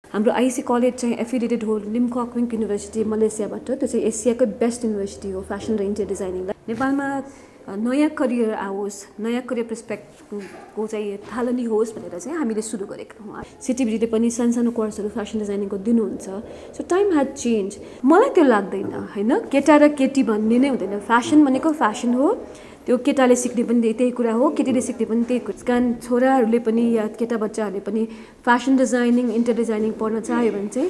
हाम्रो आइसी कलेज चाहिँ एफिलिएटेड हो लिम्कक विङ्क युनिभर्सिटी मलेसियाबाट। त्यो चाहिँ एसियाकै बेस्ट युनिभर्सिटी हो फेसन र इन्टेरियर डिजाइनिङलाई। नेपालमा नयाँ करियर आओस्, नयाँ करियर पर्सपेक्टिभको चाहिँ थालनी होस् भनेर चाहिँ हामीले सुरु गरेका हौँ। सिटिभीले पनि सानो कोर्सहरू फेसन डिजाइनिङको दिनुहुन्छ। So time has change. मलाई त्यो लाग्दैन हैन, केटा र केटी भन्ने नै हुँदैन। फेसन भनेको फेसन हो, त्यो केटाले सिक्ने पनि त्यही कुरा हो, केटीले सिक्ने पनि त्यही कुरा। कारण छोराहरूले पनि या केटा बच्चाहरूले पनि फेसन डिजाइनिङ इन्टेरियर डिजाइनिङ पढ्न चाह्यो भने चाहिँ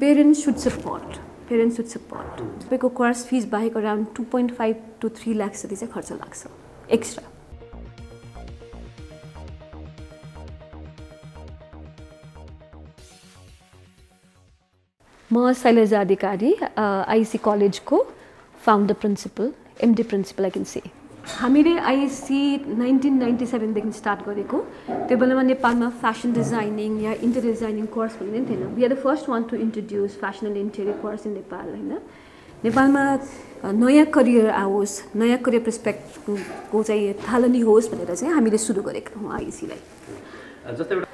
पेरेन्ट्स सुड सपोर्ट। तपाईँको कोर्स फिस बाहेक अराउन्ड 2.5 to 3 लाख जति चाहिँ खर्च लाग्छ एक्स्ट्रा। म शैलजा अधिकारी, आइसी कलेजको founder principal, MD principal I can say. हामीले आइसी 1997 देखि स्टार्ट गरेको। त्यो बेलामा नेपालमा फेसन डिजाइनिङ या इन्टेरियर डिजाइनिङ कोर्स भन्ने पनि थिएन। We are the first one to introduce fashion and interior course in Nepal हैन। नेपालमा नयाँ करियर आओस्, नयाँ करियर पर्सपेक्टिभको चाहिँ थालनी होस् भनेर चाहिँ हामीले सुरु गरेका हौँ आइसीलाई।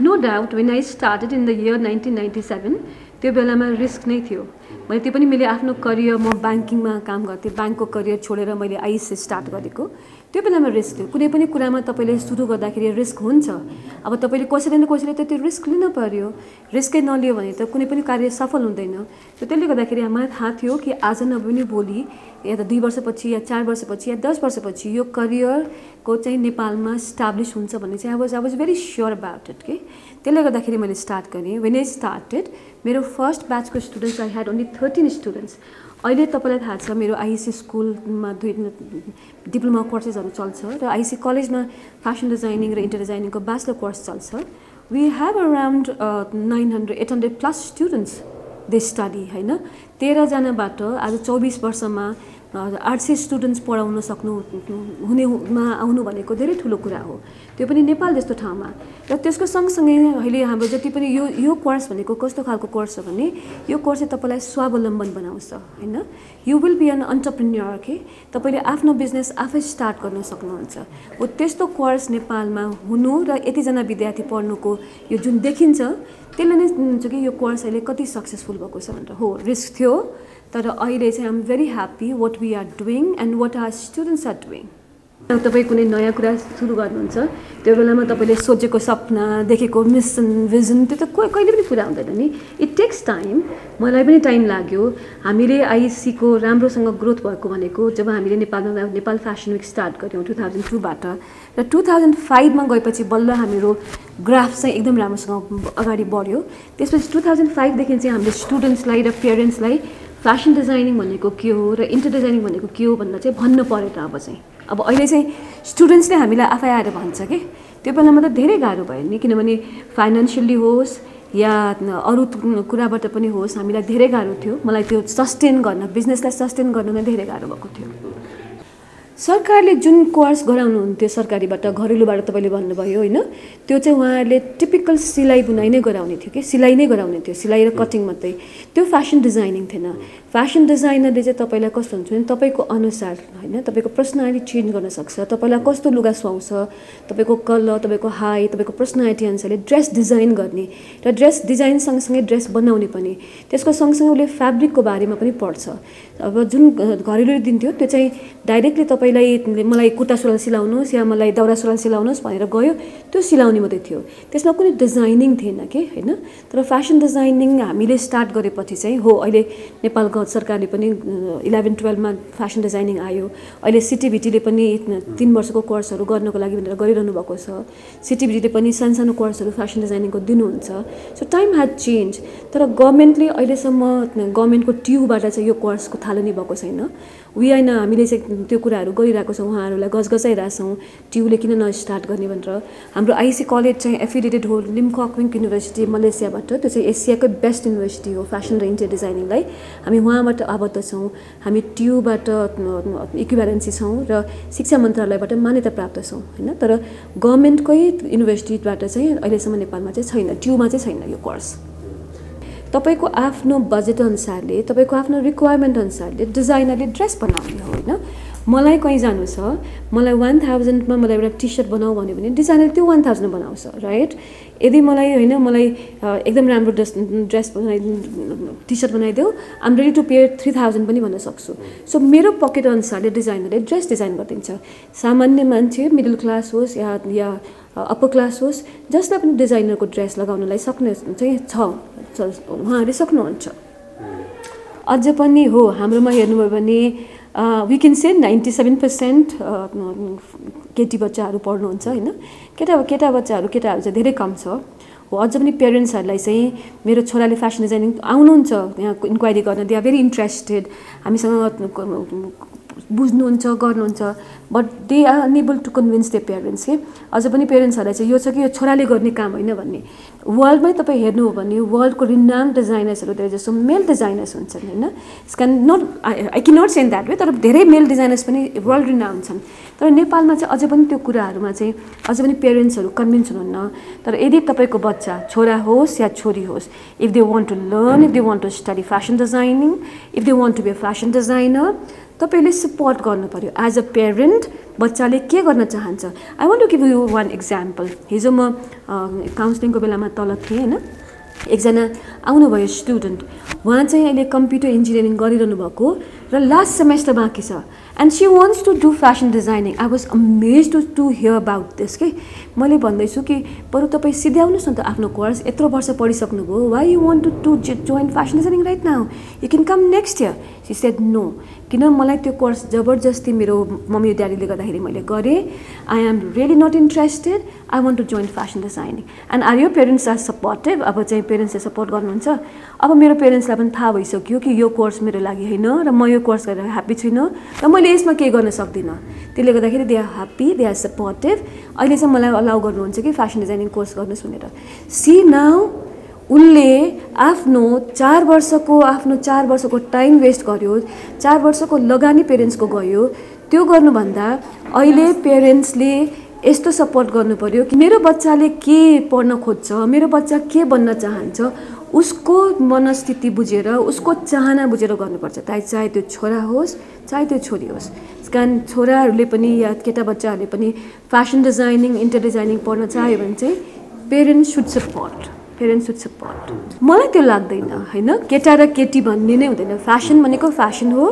No doubt when I started in the year 1997 त्यो बेलामा रिस्क नै थियो। मैले त्यो पनि मैले आफ्नो करियर म ब्याङ्किङमा काम गर्थेँ, ब्याङ्कको करियर छोडेर मैले आइसी स्टार्ट गरेको। त्यो बेलामा रिस्क थियो। कुनै पनि कुरामा तपाईँले सुरु गर्दाखेरि रिस्क हुन्छ। अब तपाईँले कसैले न कसैले त त्यो रिस्क लिन पर्यो। रिस्कै नलियो भने त कुनै पनि कार्य सफल हुँदैन। त्यसले गर्दाखेरि मलाई थाहा थियो कि आज नभए भोलि या त 2 वर्षपछि या 4 वर्षपछि या 10 वर्षपछि यो करियरको चाहिँ नेपालमा स्टाब्लिस हुन्छ भन्ने चाहिँ I was very sure about it के। त्यसले गर्दाखेरि मैले स्टार्ट गरेँ। व्हेन आई स्टार्टेड मेरो फर्स्ट ब्याचको students I had only 13 students. अहिले तपाईँलाई थाहा छ मेरो आइसी स्कुलमा 2 डिप्लोमा कोर्सेसहरू चल्छ र आइसी कलेजमा फेसन डिजाइनिङ र इन्टेरियर डिजाइनिङको ब्याचलर कोर्स चल्छ। We have around 800 plus students they study हैन। 13 जनाबाट आज 24 वर्षमा 800 स्टुडेन्ट्स पढाउन सक्नु हुनेमा आउनु भनेको धेरै ठुलो कुरा हो, त्यो पनि नेपाल जस्तो ठाउँमा। र त्यसको सँगसँगै अहिले हाम्रो जति पनि यो कोर्स भनेको कस्तो खालको कोर्स हो भने यो कोर्सले तपाईँलाई स्वावलम्बन बनाउँछ हैन। You will be an entrepreneur के। तपाईँले आफ्नो बिजनेस आफै स्टार्ट गर्न सक्नुहुन्छ। हो त्यस्तो कोर्स नेपालमा हुनु र यतिजना विद्यार्थी पढ्नुको यो जुन देखिन्छ त्यसले नै हुन्छ कि यो कोर्स अहिले कति सक्सेसफुल भएको छ भनेर। हो रिस्क थियो, तर अहिले चाहिँ I am very happy what we are doing and what our students are doing. तपाईँ कुनै नयाँ कुरा सुरु गर्नुहुन्छ त्यो बेलामा तपाईँले सोचेको सपना देखेको मिसन भिजन त्यो त कहिले पनि पुरा हुँदैन नि। It takes time. मलाई पनि टाइम लाग्यो। हामीले आइसीको राम्रोसँग ग्रोथ भएको भनेको जब हामीले नेपालमा नेपाल फेसन विक स्टार्ट गऱ्यौँ 2002बाट र 2005मा गएपछि बल्ल हाम्रो ग्राफ चाहिँ एकदम राम्रोसँग अगाडि बढ्यो। त्यसपछि 2005देखि चाहिँ हामीले स्टुडेन्ट्सलाई र पेरेन्ट्सलाई फेसन डिजाइनिङ भनेको के हो र इन्टेरियर डिजाइनिङ भनेको के हो भनेर चाहिँ भन्नु पर्यो त। अब अहिले चाहिँ स्टुडेन्ट्सले हामीलाई आफै आएर भन्छ कि त्यो बेलामा त धेरै गाह्रो भयो नि, किनभने फाइनेन्सियली होस् या अरू कुराबाट पनि होस् हामीलाई धेरै गाह्रो थियो। मलाई त्यो सस्टेन गर्न, बिजनेसलाई सस्टेन गर्न नै धेरै गाह्रो भएको थियो। सरकारले जुन कोर्स गराउनुहुन्थ्यो सरकारीबाट घरेलुबाट तपाईँले भन्नुभयो होइन, त्यो चाहिँ उहाँहरूले टिपिकल सिलाइ बुनाइ नै गराउने थियो कि सिलाइ नै गराउने थियो, सिलाइ र कटिङ मात्रै। त्यो फेसन डिजाइनिङ थिएन। फेसन डिजाइनरले चाहिँ तपाईँलाई कस्तो हुन्छ भने तपाईँको अनुसार होइन तपाईँको पर्सनालिटी चेन्ज गर्न सक्छ। तपाईँलाई कस्तो लुगा सुहाउँछ, तपाईँको कलर, तपाईँको हाइट, तपाईँको पर्सनालिटी अनुसारले ड्रेस डिजाइन गर्ने र ड्रेस डिजाइन सँगसँगै ड्रेस बनाउने पनि। त्यसको सँगसँगै उसले फेब्रिकको बारेमा पनि पढ्छ। अब जुन घरेलु दिन्थ्यो त्यो चाहिँ डाइरेक्टली तपाईँलाई मलाई कुर्ता सुरुवाल सिलाउनुहोस् या मलाई दौरा सुरुवाल सिलाउनुहोस् भनेर गयो, त्यो सिलाउने मात्रै थियो। त्यसमा कुनै डिजाइनिङ थिएन के होइन। तर फेसन डिजाइनिङ हामीले स्टार्ट गरेपछि चाहिँ हो अहिले नेपाल सरकारले पनि 11-12मा फेसन डिजाइनिङ आयो। अहिले सिटिभिटीले पनि 3 वर्षको कोर्सहरू गर्नको लागि भनेर गरिरहनु भएको छ। सिटिभिटीले पनि सानो कोर्सहरू फेसन डिजाइनिङको दिनुहुन्छ। So time has change. तर गभर्मेन्टले अहिलेसम्म गभर्मेन्टको ट्युबाट चाहिँ यो कोर्सको थालनी भएको छैन। होइन हामीले चाहिँ त्यो कुराहरू गरिरहेको छौँ, उहाँहरूलाई गजगजाइरहेछौँ ट्युले किन नस्टार्ट गर्ने भनेर। हाम्रो आइसी कलेज चाहिँ एफिलिएटेड हो लिम्कक विङ्क युनिभर्सिटी मलेसियाबाट। त्यो चाहिँ एसियाकै बेस्ट युनिभर्सिटी हो फेसन र इन्टेरियर डिजाइनिङलाई। हामी उहाँबाट आबद्ध छौँ। हामी ट्युबाट इक्विभ्यालेन्सी छौँ र शिक्षा मन्त्रालयबाट मान्यता प्राप्त छौँ होइन। तर गभर्मेन्टकै युनिभर्सिटीबाट चाहिँ अहिलेसम्म नेपालमा चाहिँ छैन, ट्युमा चाहिँ छैन यो कोर्स। तपाईको आफ्नो बजेट अनुसारले, तपाईको आफ्नो रिक्वायरमेन्ट अनुसारले डिजाइनरले ड्रेस बनाउने हो होइन। मलाई कहीँ जानु छ, मलाई 1000 मा मलाई एउटा टी-शर्ट बनाऊ भन्यो भने डिजाइनर त्यो 1000 मा बनाउँछ, राइट? यदि मलाई हैन मलाई एकदम राम्रो ड्रेस टी-शर्ट बनाइदेऊ, I am ready to pay 3000 पनि भन्न सक्छु। सो मेरो पकेट अनुसारले डिजाइनरले ड्रेस डिजाइन गरिदिन्छ। सामान्य मान्छे मिडल क्लास होस् या अप्पर क्लास होस्, जसलाई पनि डिजाइनरको ड्रेस लगाउनलाई सक्ने चाहिँ छ, उहाँहरूले सक्नुहुन्छ। अझ पनि हो हाम्रोमा हेर्नुभयो भने वी क्यान से 97% केटी बच्चाहरू पढ्नुहुन्छ हैन। केटा बच्चाहरू केटाहरू चाहिँ धेरै कम छ। हो अझ पनि पेरेन्ट्सहरूलाई चाहिँ मेरो छोराले फेसन डिजाइनिङ आउनुहुन्छ यहाँ इन्क्वायरी गर्न, दे आर भेरी इन्ट्रेस्टेड, हामीसँग बुझ्नुहुन्छ गर्नुहुन्छ, but they are unable to convince the parents के। अझ पनि पेरेन्ट्सहरूलाई चाहिँ यो छ कि यो छोराले गर्ने काम होइन भन्ने। वर्ल्डमै तपाईँ हेर्नु हो भने वर्ल्डको रिनाम डिजाइनर्सहरू धेरै जस्तो मेल डिजाइनर्स हुन्छन् हैन। It's can not I can not say that way, तर धेरै मेल डिजाइनर्स पनि वर्ल्ड रिनाम छन्। तर नेपालमा चाहिँ अझै पनि त्यो कुराहरूमा चाहिँ अझै पनि पेरेन्ट्सहरू कन्भिन्स हुनुहुन्न। तर यदि तपाईँको बच्चा छोरा होस् या छोरी होस्, if they want to learn, if they want to study fashion designing, if they want to be a fashion designer, तपाईले सपोर्ट गर्नु पर्यो। एज अ पेरेन्ट बच्चाले के गर्न चाहन्छ। I want to give you one example. हिजो म काउन्सिलिङको बेलामा तल थिएँ हैन, एकजना आउनुभयो स्टुडेन्ट, उहाँ चाहिँ अहिले कम्प्युटर इन्जिनियरिङ गरिरहनु भएको र लास्ट सेमेस्टर बाँकी छ, and she wants to do fashion designing. I was amazed to hear about this के। मैले भन्दैछु कि बरु तपाईँ सिध्याउनुहोस् न त आफ्नो कोर्स, यत्रो वर्ष पढिसक्नुभयो, why you want to join fashion designing right now, you can come next year. She said no, किन मलाई त्यो कोर्स जबरजस्ती मेरो मम्मी ड्याडीले गर्दाखेरि मैले गरेँ। I am really not interested, I want to join fashion designing. And are your parents are supportive? अब चाहिँ पेरेन्ट्सले सपोर्ट गर्नुहुन्छ। अब मेरो पेरेन्ट्सलाई पनि थाहा भइसक्यो कि यो कोर्स मेरो लागि होइन र म यो कोर्स गरेर ह्याप्पी छुइनँ र मैले यसमा केही गर्न सक्दिनँ। त्यसले गर्दाखेरि they are happy, they are supportive. अहिले चाहिँ मलाई अलाउ गर्नुहुन्छ कि फेसन डिजाइनिङ कोर्स गर्नुहोस् भनेर। सी नाउ उनले आफ्नो 4 वर्षको टाइम वेस्ट गर्यो, 4 वर्षको लगानी पेरेन्ट्सको गयो। त्यो गर्नुभन्दा अहिले पेरेन्ट्सले यस्तो सपोर्ट गर्नु पर्यो कि मेरो बच्चाले के पढ्न खोज्छ, मेरो बच्चा के बन्न चाहन्छ, उसको मनस्थिति बुझेर, उसको चाहना बुझेर गर्नुपर्छ। चाहे त्यो छोरा होस् चाहे त्यो छोरी होस्। कारण छोराहरूले पनि या केटा बच्चाहरूले पनि फेसन डिजाइनिङ, इन्टर डिजाइनिङ पढ्न चाह्यो भने चाहिँ पेरेन्ट्स सुड सपोर्ट। मलाई त्यो लाग्दैन हैन, केटा र केटी भन्ने नै हुँदैन। फेसन भनेको फेसन हो,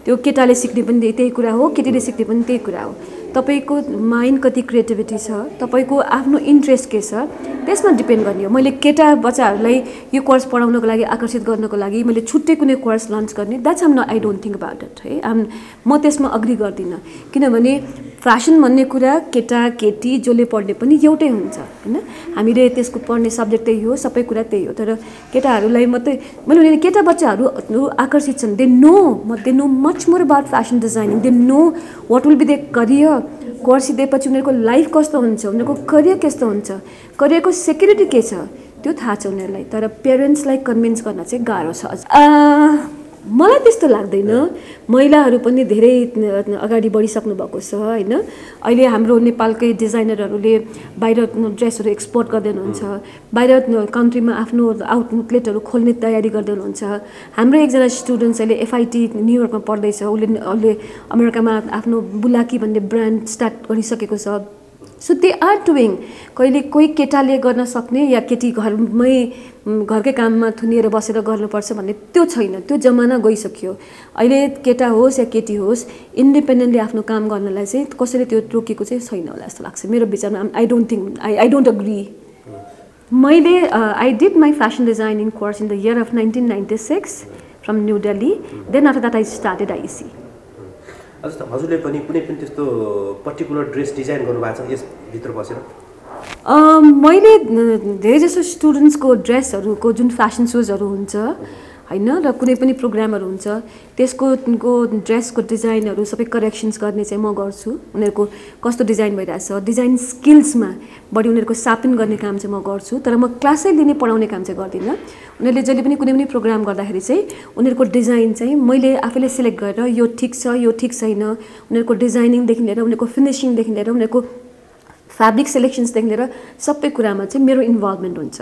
त्यो केटाले सिक्ने पनि त्यही कुरा हो, केटीले सिक्ने पनि त्यही कुरा हो। तपाईको माइन्ड कति क्रिएटिभिटी छ, तपाईको आफ्नो इन्ट्रेस्ट के छ, त्यसमा डिपेन्ड गर्ने हो। मैले केटा बच्चाहरूलाई यो कोर्स पढाउनको लागि, आकर्षित गर्नको लागि मैले छुट्टै कुनै कोर्स लन्च गर्ने, that's um I don't think about it है। म त्यसमा अग्री गर्दिनँ, किनभने फेसन भन्ने कुरा केटा केटी जसले पढ्ने पनि एउटै हुन्छ हैन। हामीले त्यसको पढ्ने सब्जेक्ट त्यही हो, सबै कुरा त्यही हो। तर केटाहरूलाई मात्रै मैले भने केटा बच्चाहरू आकर्षित छन्, they know much more about fashion designing, they know what will be their career. Course दिएपछि उनीहरूको लाइफ कस्तो हुन्छ, उनीहरूको करियर कस्तो हुन्छ, करियरको सेक्युरिटी के छ, त्यो थाहा छ उनीहरूलाई। तर पेरेन्ट्सलाई कन्भिन्स गर्न चाहिँ गाह्रो छ। मलाई त्यस्तो लाग्दैन। महिलाहरू पनि धेरै अगाडि बढिसक्नु भएको छ हैन। अहिले हाम्रो नेपालकै डिजाइनरहरूले बाहिर ड्रेसहरू एक्सपोर्ट गर्दै हुनुहुन्छ, बाहिर कन्ट्रीमा आफ्नो आउटलेटहरू खोल्ने तयारी गर्दै हुनुहुन्छ। हाम्रो एकजना स्टुडेन्ट्स अहिले FIT न्युयोर्कमा पढ्दैछ, उसले अमेरिकामा आफ्नो बुलाकी भन्ने ब्रान्ड स्टार्ट गरिसकेको छ। So they are doing. कहिले कोही केटाले गर्न सक्ने या केटी घरकै काममा थुनिएर बसेर गर्नुपर्छ भन्ने त्यो छैन, त्यो जमाना गइसक्यो। अहिले केटा होस् या केटी होस्, इन्डिपेन्डेन्टली आफ्नो काम गर्नलाई चाहिँ कसैले त्यो रोकेको चाहिँ छैन होला जस्तो लाग्छ मेरो विचारमा। I don't agree. मैले I did my fashion designing course in the year of 1996 from New Delhi. Then after that I started IEC। हजुरले पनि कुनै पनि त्यस्तो पर्टिकुलर ड्रेस डिजाइन गर्नुभएको छ यसभित्र बसेर? मैले धेरै जसो स्टुडेन्ट्सको ड्रेसहरूको जुन फेसन सोजहरू हुन्छ हैन, र कुनै पनि प्रोग्रामहरू हुन्छ, त्यसको ड्रेसको डिजाइनहरू सबै करेक्सन्स गर्ने चाहिँ म गर्छु। उनीहरूको कस्तो डिजाइन भइरहेछ, डिजाइन स्किल्समा बढी उनीहरूको सापिन गर्ने काम चाहिँ म गर्छु। तर म क्लासै लिने पढाउने काम चाहिँ गर्दिनँ। उनीहरूले जहिले पनि कुनै पनि प्रोग्राम गर्दाखेरि चाहिँ उनीहरूको डिजाइन चाहिँ मैले आफैले सिलेक्ट गरेर यो ठिक छ यो ठिक छैन, उनीहरूको डिजाइनिङदेखि लिएर उनीहरूको फिनिसिङदेखि लिएर उनीहरूको फ्याब्रिक सेलेक्सन्सदेखि लिएर सबै कुरामा चाहिँ मेरो इन्भल्भमेन्ट हुन्छ।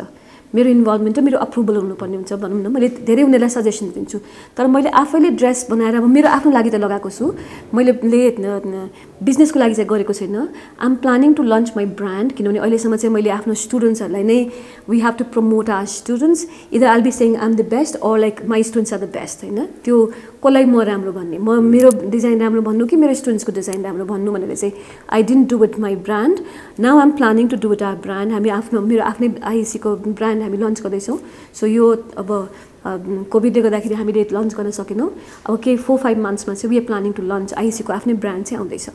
मेरो इन्भल्भमेन्ट र मेरो अप्रुभल हुनुपर्ने हुन्छ भनौँ न मैले धेरै उनीहरूलाई सजेसन दिन्छु तर मैले आफैले ड्रेस बनाएर अब मेरो आफ्नो लागि त लगाएको छु मैले बिजनेसको लागि चाहिँ गरेको छैन I am planning to launch my brand किनभने अहिलेसम्म चाहिँ मैले आफ्नो स्टुडेन्ट्सहरूलाई नै we have to promote our students either I'll be saying I am the best or like my students are the best होइन त्यो कसलाई म राम्रो भन्ने म मेरो डिजाइन राम्रो भन्नु कि मेरो स्टुडेन्ट्सको डिजाइन राम्रो भन्नु भनेर चाहिँ I didn't do with my brand now I am planning to do with our brand हामी आफ्नो मेरो आफ्नै आइसीको ब्रान्ड हामी लन्च गर्दैछौँ सो यो अब कोभिडले गर्दाखेरि हामीले लन्च गर्न सकेनौँ अब केही 4-5 मन्थ्समा चाहिँ we are planning to launch आइसीको आफ्नै ब्रान्ड चाहिँ आउँदैछ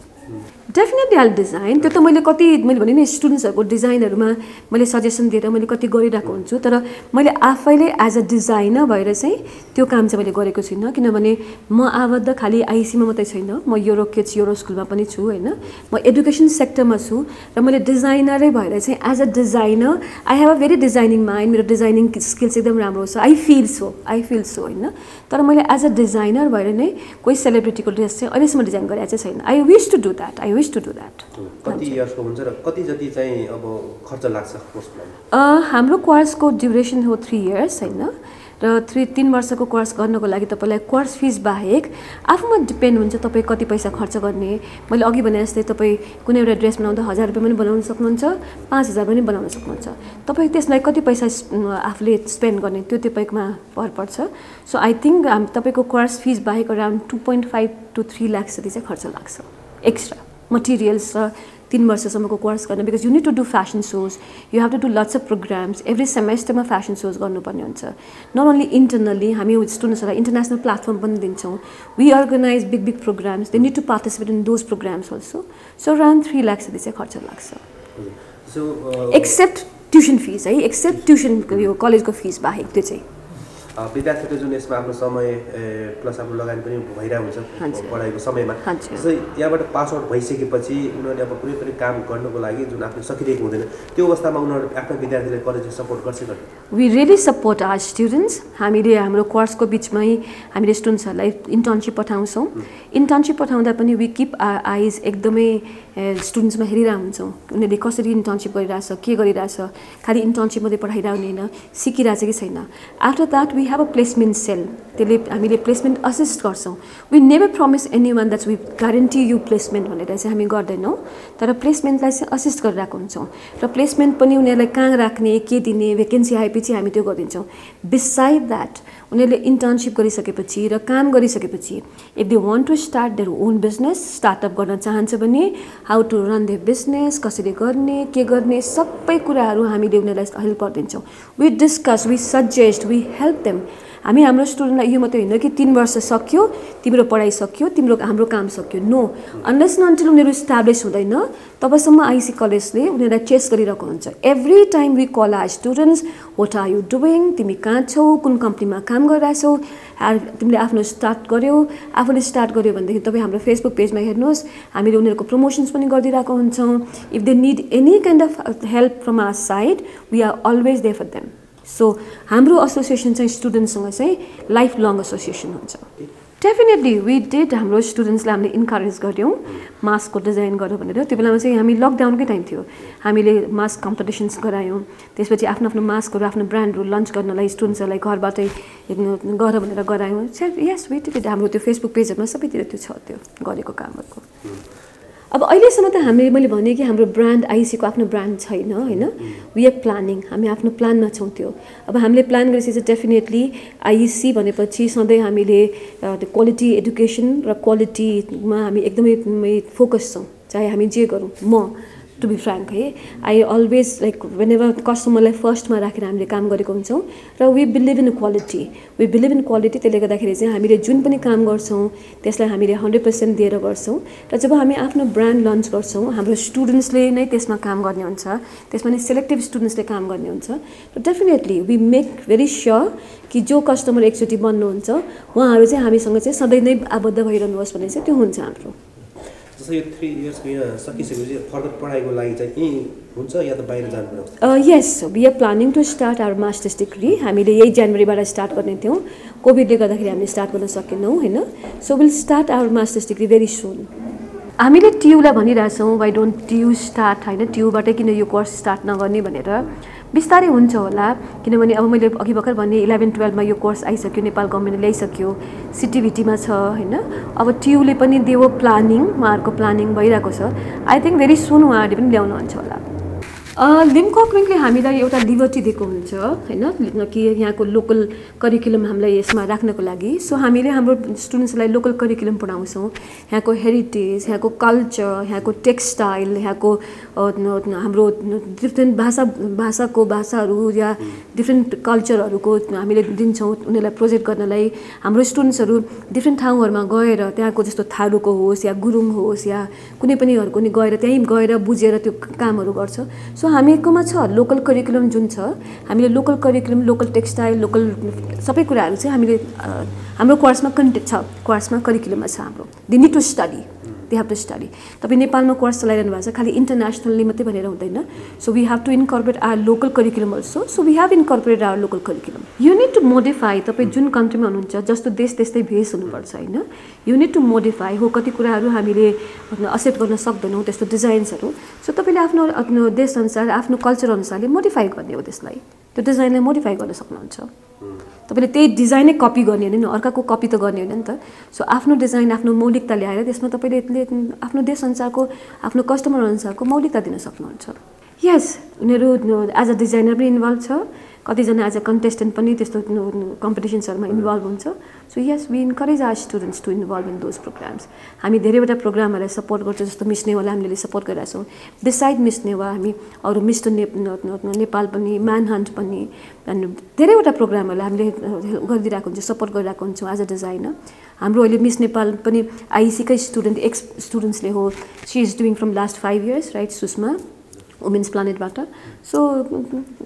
डेफिनेटली आइल डिजाइन त्यो त मैले कति मैले भने नि स्टुडेन्ट्सहरूको डिजाइनहरूमा मैले सजेसन दिएर मैले कति गरिरहेको हुन्छु तर मैले आफैले एज अ डिजाइनर भएर चाहिँ त्यो काम चाहिँ मैले गरेको छुइनँ किनभने म आबद्ध खालि आइसीमा मात्रै छैन म युरो किड्स युरो स्कुलमा पनि छु होइन म एडुकेसन सेक्टरमा छु र मैले डिजाइनरै भएर चाहिँ as a designer I have a very designing mind मेरो डिजाइनिङ स्किल्स एकदम राम्रो छ आई फिल सो होइन तर मैले एज अ डिजाइनर भएर नै कोही सेलिब्रिटीको ड्रेस चाहिँ अहिलेसम्म डिजाइन गरेको चाहिँ छैन I wish to do that कति इयर्सको हुन्छ र कति जति चाहिँ अब खर्च लाग्छ हाम्रो कोर्सको ड्युरेसन हो 3 इयर्स होइन र 3 वर्षको कोर्स गर्नको लागि तपाईँलाई कोर्स फिस बाहेक आफूमा डिपेन्ड हुन्छ तपाईँ कति पैसा खर्च गर्ने मैले अघि भने जस्तै तपाईँ कुनै एउटा ड्रेस बनाउँदा 1000 रुपियाँ पनि बनाउन सक्नुहुन्छ 5000 पनि बनाउन सक्नुहुन्छ तपाईँ त्यसलाई कति पैसा आफूले स्पेन्ड गर्ने त्यो तपाईँकोमा भर पर्छ सो आई थिङ्क तपाईँको कोर्स फिस बाहेक अराउन्ड 2.5 to 3 लाख जति चाहिँ खर्च लाग्छ एक्स्ट्रा मटेरियल्स र 3 वर्षसम्मको कोर्स गर्न because you need to do fashion shows you have to do lots of programmes every सेमेस्टरमा फ्यासन सोज गर्नुपर्ने हुन्छ नट ओन्ली इन्टरनली हामी स्टुडेन्ट्सहरूलाई इन्टरनेसनल प्लेटफर्म पनि दिन्छौँ we organize big programs they need to participate in those programs also so around 3 lakh जति चाहिँ खर्च लाग्छ एक्सेप्ट ट्युसन फिस है एक्सेप्ट ट्युसन यो कलेजको फिस बाहेक त्यो चाहिँ विद्यार्थीले जुन यसमा आफ्नो समय प्लस आफ्नो लगानी पनि भइरहेको हुन्छ पढाइको समयमा जस्तै यहाँबाट पास आउट भइसकेपछि उनीहरूले अब कुनै पनि काम गर्नको लागि जुन आफूले सकिरहेको हुँदैन त्यो अवस्थामा उनीहरू आफ्नो विद्यार्थीलाई कलेजले सपोर्ट गर्छ we really support our students हामीले हाम्रो कोर्सको बिचमै हामीले स्टुडेन्ट्सहरूलाई इन्टर्नसिप पठाउँछौँ इन्टर्नसिप पठाउँदा पनि वी किप आवर आइज एकदमै स्टुडेन्ट्समा हेरिरहेको हुन्छौँ उनीहरूले कसरी इन्टर्नसिप गरिरहेछ के गरिरहेछ खालि इन्टर्नसिप मात्रै पढाइरहने होइन सिकिरहेछ कि छैन after that we have a placement cell त्यसले हामीले प्लेसमेन्ट असिस्ट गर्छौँ we never promise anyone that's we guarantee you placement भनेर चाहिँ हामी गर्दैनौँ तर प्लेसमेन्टलाई चाहिँ असिस्ट गरिरहेको हुन्छौँ र प्लेसमेन्ट पनि उनीहरूलाई कहाँ राख्ने के दिने भेकेन्सी आएपछि हामी त्यो गरिदिन्छौँ बिसाइड द्याट उनीहरूले इन्टर्नसिप गरिसकेपछि र काम गरिसकेपछि if they want to start their own business startup गर्न चाहन्छ भने how to run their business कसरी गर्ने के गर्ने सबै कुराहरू हामीले उनीहरूलाई हेल्प गरिदिन्छौँ we discuss we suggest we help them हामी हाम्रो स्टुडेन्टलाई यो मात्रै होइन कि 3 वर्ष सक्यो तिम्रो पढाइ सक्यो हाम्रो काम सक्यो नो अनलेस न अन्टिल उनीहरू इस्टाब्लिस हुँदैन तबसम्म आइसी कलेजले उनीहरूलाई चेस गरिरहेको हुन्छ every time we call our students what are you doing तिमी कहाँ छौ कुन कम्पनीमा काम गरिरहेछौ तिमीले आफ्नो स्टार्ट गर्यौ आफूले स्टार्ट गर्यो भनेदेखि तपाईँ हाम्रो फेसबुक पेजमा हेर्नुहोस् हामीले उनीहरूको प्रमोसन्स पनि गरिदिरहेको हुन्छौँ if they need any kind of help from our side we are always there for them so हाम्रो एसोसिएसन चाहिँ स्टुडेन्ट्ससँग चाहिँ लाइफ लङ एसोसिएसन हुन्छ डेफिनेटली वी डिड हाम्रो स्टुडेन्ट्सलाई हामीले इन्करेज गऱ्यौँ मास्कको डिजाइन गर्यो भनेर त्यो बेलामा चाहिँ हामी लकडाउनकै टाइम थियो हामीले मास्क कम्पिटिसन्स गरायौँ त्यसपछि आफ्नो आफ्नो मास्कहरू आफ्नो ब्रान्डहरू लन्च गर्नलाई स्टुडेन्ट्सहरूलाई घरबाटै गर भनेर गरायौँ यस वी डिड हाम्रो त्यो फेसबुक पेजहरूमा सबैतिर त्यो छ त्यो गरेको कामहरूको अब अहिलेसम्म त हामीले मैले भने कि हाम्रो ब्रान्ड आइसीको आफ्नो ब्रान्ड छैन होइन वी आर प्लानिङ हामी आफ्नो प्लानमा छौँ त्यो अब हामीले प्लान गरेपछि चाहिँ डेफिनेटली आइसी भनेपछि सधैँ हामीले त्यो क्वालिटी एडुकेसन र क्वालिटीमा हामी एकदमै फोकस छौँ चाहे हामी जे गरौँ म टु बी फ्र्याङ्क है I always like when ever कस्टमरलाई फर्स्टमा राखेर हामीले काम गरेको हुन्छौँ र वी बिलिभ इन क्वालिटी त्यसले गर्दाखेरि चाहिँ हामीले जुन पनि काम गर्छौँ त्यसलाई हामीले 100% दिएर गर्छौँ र जब हामी आफ्नो ब्रान्ड लन्च गर्छौँ हाम्रो स्टुडेन्ट्सले नै त्यसमा काम गर्ने हुन्छ त्यसमा नै सेलेक्टिभ स्टुडेन्ट्सले काम गर्ने हुन्छ र definitely we make very sure कि जो कस्टमर एकचोटि बन्नुहुन्छ उहाँहरू चाहिँ हामीसँग चाहिँ सधैँ नै आबद्ध भइरहनुहोस् भन्ने चाहिँ त्यो हुन्छ हाम्रो जस्तै यो 3 इयर्सको यहाँ सकिसकेपछि फर्दर पढाइको लागि चाहिँ यही हुन्छ या त बाहिर जानुपर्छ yes we are planning to start our masters degree हामीले यही जनवरीबाट स्टार्ट गर्ने थियौँ कोभिडले गर्दाखेरि हामीले स्टार्ट गर्न सकेनौँ होइन so will start our masters degree very soon हामीले टियुलाई भनिरहेछौँ वाइ डोन्ट टियु स्टार्ट होइन टियुबाटै किन यो कोर्स स्टार्ट नगर्ने भनेर बिस्तारै हुन्छ होला किनभने अब मैले अघि भर्खर भने 11-12 मा यो कोर्स आइसक्यो नेपाल गभर्नमेन्टले ल्याइसक्यो सिटिभिटीमा छ हैन अब टियुले पनि देव प्लानिङ उहाँहरूको प्लानिङ भइरहेको छ आई थिंक भेरी सुन उहाँहरूले पनि ल्याउनुहुन्छ होला लिम्का क्विङले हामीलाई एउटा लिबर्टी दिएको हुन्छ हैन कि यहाँको लोकल करिकुलम हामीलाई यसमा राख्नको लागि सो हामीले हाम्रो स्टुडेन्ट्सलाई लोकल करिकुलम पढाउँछौँ यहाँको हेरिटेज यहाँको कल्चर यहाँको टेक्सटाइल यहाँको हाम्रो डिफ्रेन्ट भाषाहरू या डिफ्रेन्ट कल्चरहरूको हामीले दिन्छौँ उनीहरूलाई प्रोजेक्ट गर्नलाई हाम्रो स्टुडेन्ट्सहरू डिफ्रेन्ट ठाउँहरूमा गएर त्यहाँको जस्तो थारूको होस् या गुरुङ होस् या कुनै पनि गएर त्यहीँ गएर बुझेर त्यो कामहरू गर्छ सो हामीकोमा छ लोकल करिकुलम जुन छ हामीले local curriculum local textile local सबै कुराहरू चाहिँ हामीले हाम्रो कोर्समा कन्टेन्ट छ कोर्समा करिकुलममा छ हाम्रो they need to study they have to study तपाईँ नेपालमा कोर्स चलाइरहनु भएको छ खालि इन्टरनेसनली मात्रै भनेर हुँदैन so we have to incorporate our local curriculum also so we have incorporate our local curriculum you need to modify तपाईँ जुन कन्ट्रीमा हुनुहुन्छ जस्तो देश त्यस्तै भेष हुनुपर्छ होइन यु निड टु मोडिफाई हो कति कुराहरू हामीले एक्सेप्ट गर्न सक्दैनौँ त्यस्तो डिजाइन्सहरू सो तपाईँले आफ्नो देशअनुसार आफ्नो कल्चर अनुसारले मोडिफाई गर्ने हो त्यसलाई त्यो डिजाइनलाई मोडिफाई गर्न सक्नुहुन्छ तपाईँले त्यही डिजाइनै कपी गर्ने होइन अर्काको कपी त गर्ने होइन नि त सो आफ्नो डिजाइन आफ्नो मौलिकता ल्याएर त्यसमा तपाईँले आफ्नो देशअनुसारको आफ्नो कस्टमर अनुसारको मौलिकता दिन सक्नुहुन्छ यस उनीहरू एज अ डिजाइनर पनि इन्भल्भ छ कतिजना एज अ कन्टेस्टेन्ट पनि त्यस्तो कम्पिटिसन्सहरूमा इन्भल्भ हुन्छ so yes we encourage our students to involve in those programs हामी धेरैवटा प्रोग्रामहरूलाई सपोर्ट गर्छौँ जस्तो मिस नेवालाई हामीले सपोर्ट गरिरहेको छौँ बिसाइड मिस नेवा हामी अरू मिस्टर नेपाल पनि म्यान हन्ट पनि अनि धेरैवटा प्रोग्रामहरूलाई हामीले गरिदिरहेको हुन्छ सपोर्ट गरिरहेको हुन्छौँ एज अ डिजाइनर हाम्रो अहिले मिस नेपाल पनि आइसीकै स्टुडेन्ट्सले हो she is doing from last 5 years right Sushma women's प्लानेटबाट सो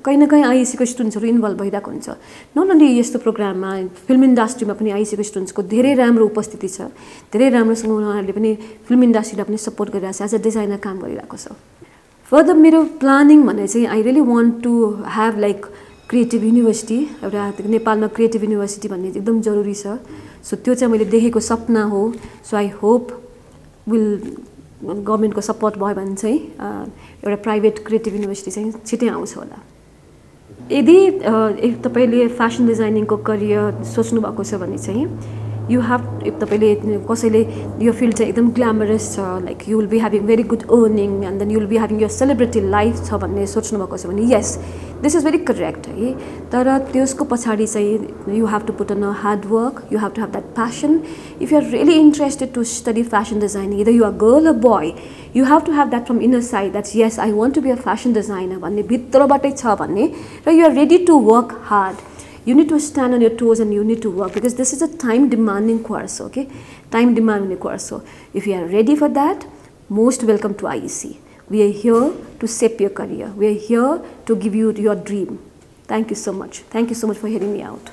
कहीँ न कहीँ आइसीको स्टुडेन्ट्सहरू इन्भल्भ भइरहेको हुन्छ नट ओन्ली यस्तो प्रोग्राममा फिल्म इन्डस्ट्रीमा पनि आइसीको स्टुडेन्ट्सको धेरै राम्रो उपस्थिति छ धेरै राम्रोसँग उहाँहरूले पनि फिल्म इन्डस्ट्रीलाई पनि सपोर्ट गरिरहेको छ एज अ डिजाइनर काम गरिरहेको छ फर्दर मेरो प्लानिङ भने चाहिँ I really want to have like creative university एउटा नेपालमा क्रिएटिभ युनिभर्सिटी भन्ने एकदम जरुरी छ सो त्यो चाहिँ मैले देखेको सपना हो सो आई होप विल गभर्मेन्टको सपोर्ट भयो भने चाहिँ एउटा प्राइभेट क्रिएटिभ युनिभर्सिटी चाहिँ छिटै आउँछ होला यदि तपाईँले फेसन डिजाइनिङको करियर सोच्नु भएको छ भने चाहिँ यु हेभ तपाईँले कसैले यो फिल्ड चाहिँ एकदम ग्ल्यामरस छ like you will be having very good earning and then you will be having यो सेलिब्रिटी लाइफ छ भन्ने सोच्नु भएको छ भने yes this is very correct है तर त्यसको पछाडि चाहिँ you have to put on a hard work you have to have that passion if you are really interested to study fashion designing either you are girl or boy you have to have that from inner side that yes I want to be a fashion designer भन्ने भित्रबाटै छ भन्ने र you are ready to work hard you need to stand on your toes and you need to work because this is a time demanding course okay time demanding course so if you are ready for that most welcome to IEC we are here to shape your career we are here to give you your dream thank you so much for hearing me out